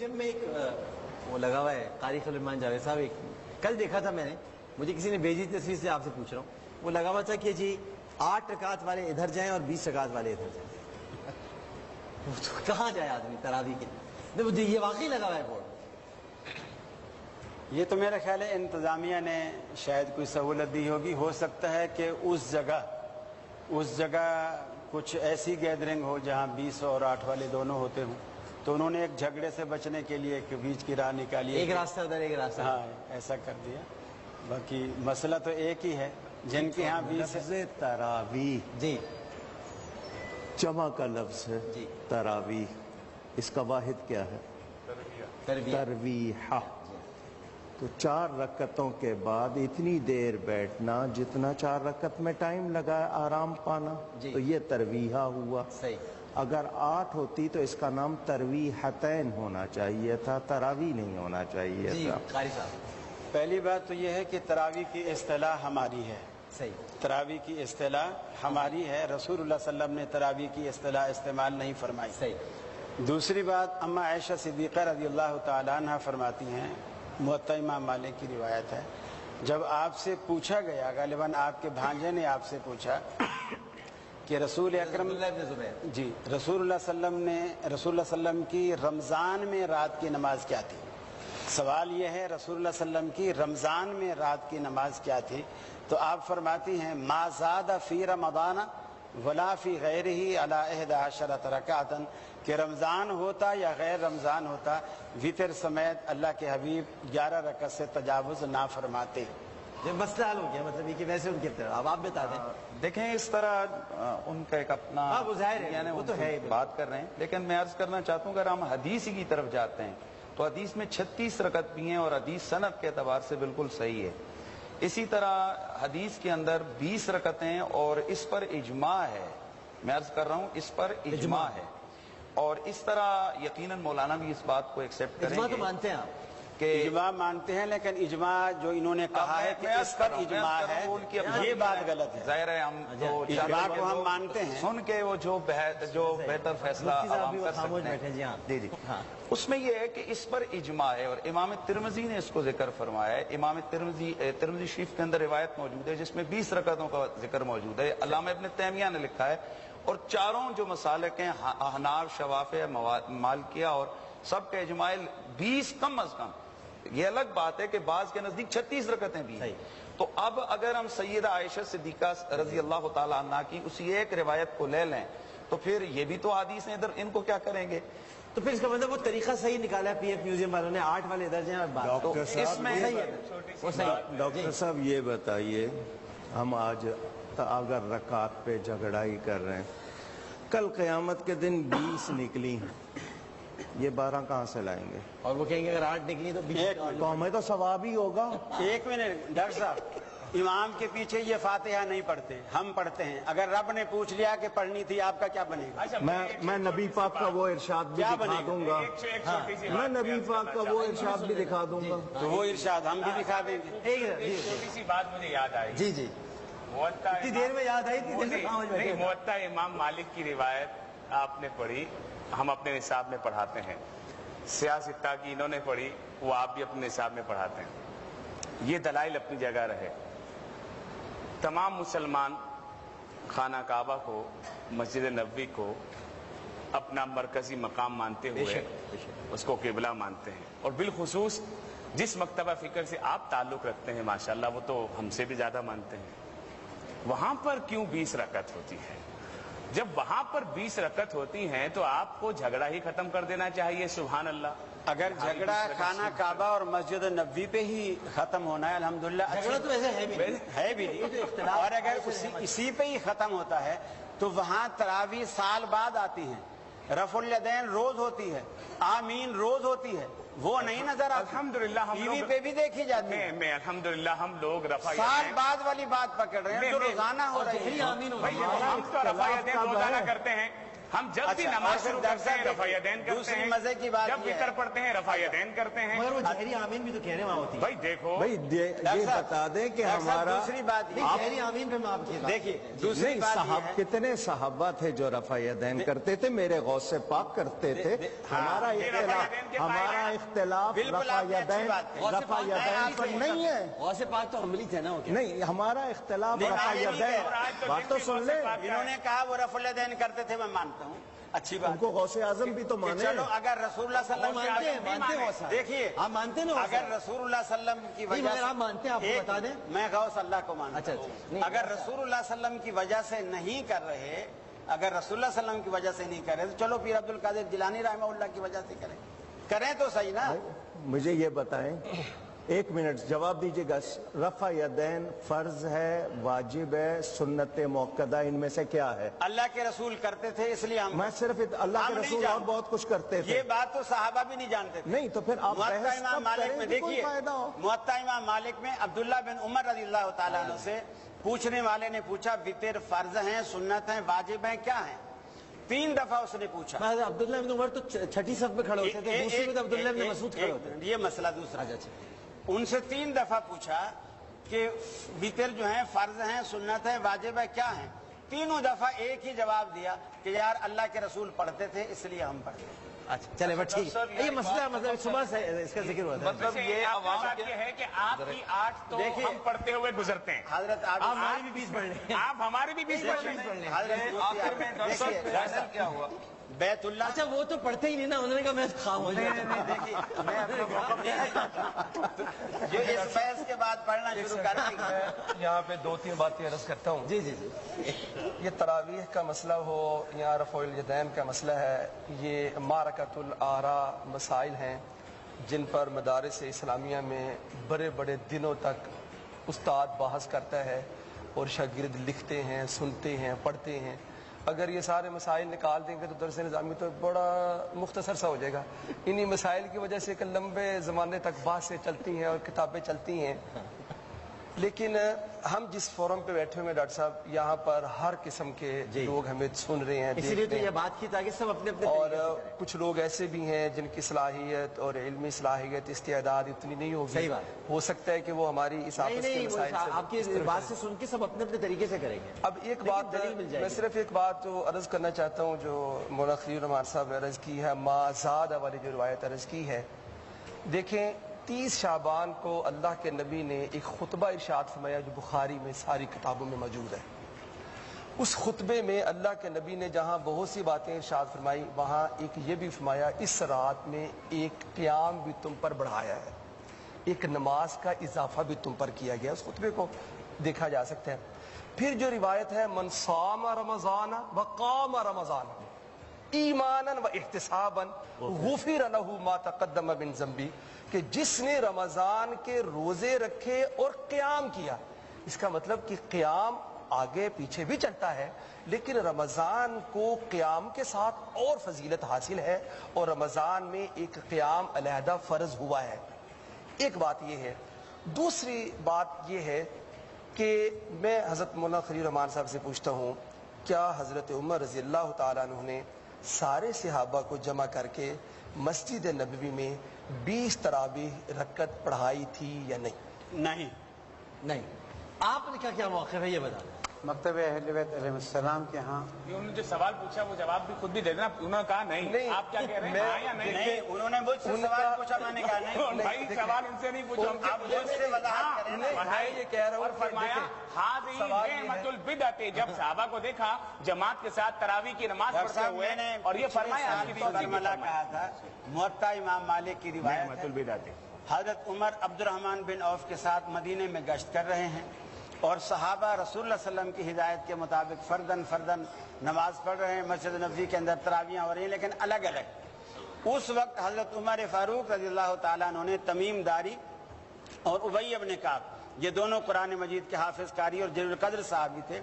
Museum میں ایک وہ لگا ہوا ہے قاری سلیمان جاوید صاحب، ایک کل دیکھا تھا میں نے، مجھے کسی نے بھیجی تصویر سے آپ سے پوچھ رہا ہوں، وہ لگا ہوا تھا کہ جی 8 رکعت والے ادھر جائیں اور 20 رکعت والے ادھر جائیں. کہاں جائے آدمی تراویح کے لیے؟ یہ واقعی لگا ہوا ہے بورڈ. یہ تو میرا خیال ہے انتظامیہ نے شاید کوئی سہولت دی ہوگی. ہو سکتا ہے کہ اس جگہ کچھ ایسی گیدرنگ ہو جہاں 20 اور 8 والے دونوں ہوتے ہوں، تو انہوں نے ایک جھگڑے سے بچنے کے لیے ایک بیچ کی راہ نکالی، ایک راستہ ادھر ایک راستہ. ہاں ایسا کر دیا. باقی مسئلہ تو ایک ہی ہے. جن کے ہاں 20 لفظ تراویح جی جمع کا لفظ ہے جی. تراویح، اس کا واحد کیا ہے؟ ترویحہ. تو 4 رکعتوں کے بعد اتنی دیر بیٹھنا جتنا 4 رکعت میں ٹائم لگا ہے آرام پانا، تو یہ ترویحہ ہوا. صحیح. اگر 8 ہوتی تو اس کا نام ترویحتین ہونا چاہیے تھا، تراویح نہیں ہونا چاہیے جی تھا. قاری صاحب. پہلی بات تو یہ ہے کہ تراویح کی اصطلاح ہماری ہے. صحیح. تراویح کی اصطلاح ہماری ہے، رسول اللہ صلی اللہ علیہ وسلم نے تراویح کی اصطلاح استعمال نہیں فرمائی. صحیح. دوسری بات، اما عائشہ صدیقہ رضی اللہ تعالیٰ عنہ فرماتی ہیں، موطا امام مالک کی روایت ہے، جب آپ سے پوچھا گیا، غالباً آپ کے بھانجے نے آپ سے پوچھا کہ رسول اکرم جی رسول اللہ صلی اللہ علیہ وسلم کی رمضان میں رات کی نماز کیا تھی. سوال یہ ہے رسول اللہ صلی اللہ علیہ وسلم کی رمضان میں رات کی نماز کیا تھی؟ تو آپ فرماتی ہیں ما زاد فی رمضان ولا فی غیرہ علی 11 رکعۃ، کہ رمضان ہوتا یا غیر رمضان ہوتا وتر سمیت اللہ کے حبیب 11 رکعت سے تجاوز نہ فرماتے. یہ مسئلہ حل ہو گیا، مطلب یہ کہ ویسے ان کی طرح. اب آپ بتا دیں. دیکھیں اس طرح ان کا ایک اپنا وہ ظاہر ہے، یعنی وہ تو ہے بات کر رہے ہیں، لیکن میں عرض کرنا چاہتا ہوں اگر ہم حدیث کی طرف جاتے ہیں تو حدیث میں 36 رکعت بھی ہیں اور حدیث سند کے اعتبار سے بالکل صحیح ہے. اسی طرح حدیث کے اندر 20 رکعتیں اور اس پر اجماع ہے. میں عرض کر رہا ہوں اس پر اجماع ہے، اور اس طرح یقیناً مولانا بھی اس بات کو ایکسیپٹ کریں اجماع گے تو مانتے ہیں آپ کہ اجماع مانتے ہیں، لیکن اجماع جو انہوں نے کہا ہے کہ اس پر اجماع ہے، یہ بات غلط ہے. ظاہر ہے ہم تو اجماع کو ہم مانتے ہیں، سن کے وہ جو بہتر فیصلہ عوام کر سکتے ہیں. جی جی اس میں یہ ہے کہ اس پر اجماع ہے، اور امام ترمذی نے اس کو ذکر فرمایا ہے. امام ترمذی شریف کے اندر روایت موجود ہے جس میں 20 رکعتوں کا ذکر موجود ہے. علامہ ابن تیمیہ نے لکھا ہے، اور چاروں جو مسالک ہیں احناف، شوافع، مالکیہ، اور سب کا اجماع 20 کم از کم. یہ الگ بات ہے کہ بعض کے نزدیک 36 رکعتیں بھی ہیں. تو اب اگر ہم سیدہ عائشہ صدیقہ رضی اللہ تعالی عنہ کی اسی ایک روایت کو لے لیں تو پھر یہ بھی تو حدیث ہیں، ادھر ان کو کیا کریں گے؟ تو پھر اس کا مطلب وہ طریقہ صحیح نکالا ہے پی ایف میوزیم والوں نے، 8 والے ادھر جائیں اور ڈاکٹر صحیح. ڈاکٹر صاحب یہ بتائیے، ہم آج اگر رکعت پہ جھگڑا ہی کر رہے ہیں، کل قیامت کے دن 20 نکلی ہیں، یہ 12 کہاں سے لائیں گے؟ اور وہ کہیں گے اگر 8 نکلی تو 20 قوم میں تو ثواب ہی ہوگا. ایک منٹ ڈاکٹر صاحب، امام کے پیچھے یہ فاتحہ نہیں پڑھتے، ہم پڑھتے ہیں. اگر رب نے پوچھ لیا کہ پڑھنی تھی، آپ کا کیا بنے گا؟ میں نبی پاک کا وہ ارشاد بھی دکھا دوں گا. میں نبی پاک کا وہ ارشاد بھی دکھا دوں گا. تو وہ ارشاد ہم بھی دکھا دیں گے. ایک چھوٹی سی بات مجھے یاد آئی. جی جی اتنی دیر میں یاد آئی تھی. موطا امام مالک کی روایت آپ نے پڑھی، ہم اپنے نصاب میں پڑھاتے ہیں. سیاستہ کی انہوں نے پڑھی، وہ آپ بھی اپنے نصاب میں پڑھاتے ہیں. یہ دلائل اپنی جگہ رہے. تمام مسلمان خانہ کعبہ کو، مسجد نبوی کو اپنا مرکزی مقام مانتے ہوئے اس کو قبلہ مانتے ہیں، اور بالخصوص جس مکتبہ فکر سے آپ تعلق رکھتے ہیں ماشاءاللہ وہ تو ہم سے بھی زیادہ مانتے ہیں. وہاں پر کیوں 20 رکعت ہوتی ہے؟ جب وہاں پر 20 رکعت ہوتی ہیں تو آپ کو جھگڑا ہی ختم کر دینا چاہیے. سبحان اللہ. اگر جھگڑا خانہ کعبہ اور مسجد نبوی پہ ہی ختم ہونا ہے الحمدللہ جھگڑا تو ایسے ہے بھی نہیں، اور اگر اسی پہ ہی ختم ہوتا ہے تو وہاں تراویح سال بعد آتی ہیں، رفع الیدین روز ہوتی ہے، آمین روز ہوتی ہے، وہ نہیں نظر آتی. الحمدللہ ہم ٹی وی پہ بھی دیکھی جاتی ہے. میں الحمدللہ ہم لوگ رفع سال بعد والی بات پکڑ رہے ہیں جو روزانہ ہو رہی ہے. ہم تو رفع یدین روزانہ کرتے ہیں. हम जब भी नमाज शुरू करते हैं रफ़ा यदैन करते दूसरी हैं, मजे की बात जब ये वितर है। पढ़ते हैं रफ़ा यदैन करते हैं। मगर वो जहरी आमीन भी तो कहने वहां होती है। भाई देखो भाई ये बता दें कि हमारा दूसरी बात ये नहीं, जहरी आमीन पे मैं आपकी बात- देखिए दूसरी नहीं, बात ये साहब है, कितने सहाबा थे जो रफ़ा यदैन करते थे, मेरे गौसे पाक करते थे। हमारा ये रफ़ा इख्तिलाफ यदैन के हमारा फायदे हैं। इख्तिलाफ बिल्कुल रफ़ा आपने अच्छी यदैन बात कही। रफ़ा यदैन पर नहीं है। गौसे पाक तो अमली थे ना वो क्या? नहीं, हमारा इख्तिलाफ नहीं, रफ़ा मैं ये नहीं कह यदैन, रहा। आज तो बात तो जिनकी सुन गौसे ले। पाक का इन्होंने कहा वो रफ़ुल यदैन करते थे, मैं मानता हूँ, अच्छी बात। उनको गौसे आजम भी तो कि माने। चलो अगर रसूलुल्लाह सल्लल्लाहु अलैहि मानते हैं, वसल्लम मानते हैं गौसा। देखिए आप मानते हैं ना गौसा? अगर रसूलुल्लाह सल्लम की नहीं, वजह मगर आप मानते हैं, आपको एक- बता दें। मैं गौस अल्लाह को मानता अच्छा, हूँ। अच्छा। नहीं, अगर गौसा। रसूलुल्लाह सल्लम की वजह से नहीं कर रहे, अगर रसूलुल्लाह सल्लम की वजह से नहीं कर रहे, तो चलो पीर अब्दुल कादिर जिलानी रहमहुल्लाह की वजह से करें तो सही ना। मुझे ये बताएं, एक मिनट जवाब दीजिएगा, रफ़ा यदैन फर्ज है, वाजिब है, सुन्नत मुअक्कदा, इनमें से क्या है? अल्लाह के रसूल करते थे इसलिए हम मैं सिर्फ अल्लाह हम के नहीं रसूल और जानते। बहुत कुछ करते थे। ये बात तो सहाबा भी नहीं जानते थे। नहीं तो फिर आप मुअत्ता बहस इमाम कब मालिक करें में कि कोई देखिए, फायदा हो? मुअत्ता इमाम मालिक में अब्दुल्लाह बिन उमर रज़ियल्लाहु ताला अन्हु से पूछने वाले ने पूछा वितर फर्ज हैं, सुन्नत हैं, वाजिब हैं, क्या हैं? 3 दफा उसने पूछा। मैं अब्दुल्लाह इब्न उमर तो छठी सफ में खड़े होते थे, दूसरी में तो अब्दुल्लाह इब्न मसूद खड़े होते थे। ये मसला दूसरा। अच्छा, अच्छा। उनसे 3 दफा पूछा कि वितर जो है फर्ज हैं, सुन्नत है, वाजिब है, क्या है? तीनों दफा एक ही जवाब दिया कि यार अल्लाह के रसूल पढ़ते थे इसलिए हम पढ़ते हैं। अच्छा चले बस ठीक सर, है। ये मसला मतलब सुबह से इसका जिक्र हुआ था। मतलब ये ये अवाम बात के ये है कि आपकी 8 तो देखिए, हम पढ़ते हुए गुजरते हैं, हजरत आप हमारी भी 20 पढ़ लें। आप हमारे भी 20 पढ़ लें। हजरत आखिर में डॉक्टर साहब देखिए, फैसल क्या हुआ? बैतुल्लाह अच्छा वो तो पढ़ते ही नहीं ना, उन्होंने कहा मैं खाम हो जाता हूं। देखिए मैं अपना मौका जो इस बहस के बाद पढ़ना शुरू कर देंगे। यहाँ पे 2-3 बातें अर्ज करता हूँ। जी जी जी। ये तरावीह का मसला हो या रफ़उल यदैन का मसला है, ये मारकतुल आरा मसाइल हैं जिन पर मदारिस इस्लामिया में बड़े बड़े दिनों तक उस्ताद बहस करता है और शागिर्द लिखते हैं, सुनते हैं, पढ़ते हैं। अगर ये सारे मसाइल निकाल देंगे तो दरस निज़ामी तो बड़ा मुख्तसर सा हो जाएगा। इन्हीं मसाइल की वजह से एक लंबे ज़माने तक बातें चलती हैं और किताबें चलती हैं। लेकिन हम जिस फोरम पे बैठे हुए हैं डॉक्टर साहब, यहाँ पर हर किस्म के लोग हमें सुन रहे हैं, इसीलिए देख तो रहे ये हैं। बात की ताकि सब अपने अपने और तरीके से करें। कुछ लोग ऐसे भी हैं जिनकी सलाहियत और इल्मी सलाहियत इस्तेदाद इतनी नहीं होगी। सही बात है। हो सकता है कि वो हमारी इस नहीं आपस के नहीं वो मसाइल से आपकी इस तरह बात से- से सुन के सब अपने अपने तरीके से करेंगे। अब एक लेकिन बात दलील मिल मैं जाएगी। सिर्फ एक बात जो अर्ज करना चाहता हूँ, जो मौलाना खलील रहमान साहब ने अर्ज की है, माज़ाद वाली जो रिवायत अर्ज की है, देखें 30 शाबान को अल्लाह के नबी ने एक खुतबा इरशाद फरमाया जो बुखारी में सारी किताबों में मौजूद है। उस खुतबे में अल्लाह के नबी ने जहाँ बहुत सी बातें इरशाद फरमाई, वहाँ एक ये भी फरमाया इस रात में एक क़याम भी तुम पर बढ़ाया है, एक नमाज का इजाफा भी तुम पर किया गया। उस खुतबे को देखा जा सकता है। फिर जो रिवायत है मन सामा रमज़ान व क़ाम रमज़ान ईमानन व इहतिसाबन गुफिर लहू मा तक़द्दम मिन ज़ंबी, कि जिसने रमज़ान के रोजे रखे और क़याम किया। इसका मतलब कि क़याम आगे पीछे भी चलता है, लेकिन रमज़ान को क़याम के साथ और फजीलत हासिल है और रमज़ान में एक क़याम अलहदा फ़र्ज हुआ है। एक बात यह है। दूसरी बात यह है कि मैं हज़रत मौलाना खलील रहमान साहब से पूछता हूँ, क्या हज़रत उमर रज़ियल्लाहु ताला अन्हु ने सारे सहाबा को जमा करके मस्जिद नबवी में 20 तरावीह रकत पढ़ाई थी या नहीं? नहीं, नहीं आपने क्या मौक़िफ़ है ये बता दें। मकतब अहले बैत अलैहिस्सलाम के यहाँ ये उन्होंने जो सवाल पूछा वो जवाब भी खुद भी दे देना। उन्होंने कहा नहीं, आप क्या कह रहे हैं, हाँ या नहीं? नहीं, उन्होंने मुझसे सवाल पूछा, मैंने कहा नहीं। भाई सवाल उनसे नहीं पूछा, आप मुझसे वजाहत करें ना। मैं ये कह रहा हूँ और फरमाया सवाल ये है- हाज़िही बिदअत, जब सहाबा को देखा जमात के साथ तरावी की नमाज डॉक्टर पढ़ते साहब हुए, मैंने और ये फरमाया आपकी तौसीक़ भी बरमला फरमाया। कहा था, मुअत्ता इमाम मालिक की रिवायत है। हजरत उमर अब्दुर्रहमान बिन औफ के साथ मदीने में गश्त कर रहे हैं और सहाबा रसूलुल्लाह सल्लल्लाहु अलैहि वसल्लम की हिदायत के मुताबिक फर्दन फर्दन नमाज पढ़ रहे हैं। मस्जिद नबवी के अंदर तरावियाँ हो रही हैं, लेकिन अलग अलग। उस वक्त हजरत उमर फारूक रज़ियल्लाहु ताला अन्हु ने तमीम दारी और उबई इब्न काब, ये दोनों कुरान मजीद के हाफिज कारी और जलील कद्र साहब भी थे,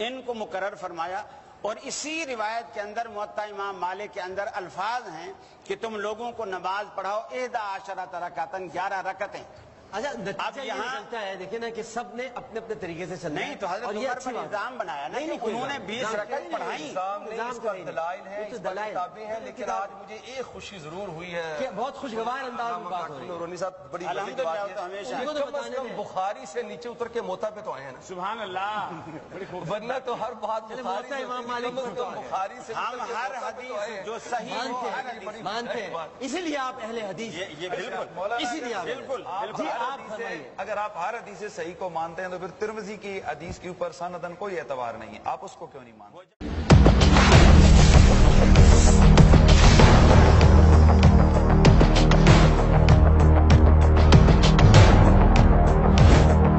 इनको मुकर्रर फरमाया। और इसी रिवायत के अंदर मुअत्ता इमाम मालिक के अंदर अल्फाज हैं कि तुम लोगों को नमाज पढ़ाओ 11 रकअतन, 11 रकतें। اچھا نتیجہ اب یہ یہاں نکلتا ہے دیکھیں نا کہ سب نے اپنے اپنے طریقے سے چلنا نہیں تو حضرت اور یہ عمر اچھی پر بات ہے۔ الزام بنایا نا نہیں، کہ نہیں، کوئی انہوں نے بات 20 نہیں، رکعت پڑھائی نظام نہیں، اس پر دلائل ہیں، یہ تو اس پر دلائل کتابیں ہیں، لیکن کتاب- آج مجھے ایک خوشی ضرور ہوئی ہے کہ بہت خوشگوار انداز میں بات ہو رہی ہے۔ نورانی صاحب بڑی الحمدللہ، بات وہ تو ہمیشہ ہے ان کو تو کم از بتانے کم دیں۔ بخاری سے نیچے اتر کے موتا پہ تو آئے ہیں نا، سبحان اللہ، ورنہ تو ہر بات چلے بخاری موتا سے امام ہوتی ہے، مالک کم از سے تو کم آئے ہیں۔ بخاری سے ہم نکل کے ہر موتا پہ تو آئے حدیث ہیں۔ جو صحیح ہو مانتے ہر ہیں حدیث مانتے ہیں، اسی لیے آپ اہل حدیث یہ بالکل اسی لیے آپ بالکل جی آپ فرمائیے۔ اگر آپ ہر حدیث صحیح کو مانتے ہیں تو پھر ترمذی کی حدیث کے اوپر سندن کوئی اعتبار نہیں ہے، آپ اس کو کیوں نہیں مانتے؟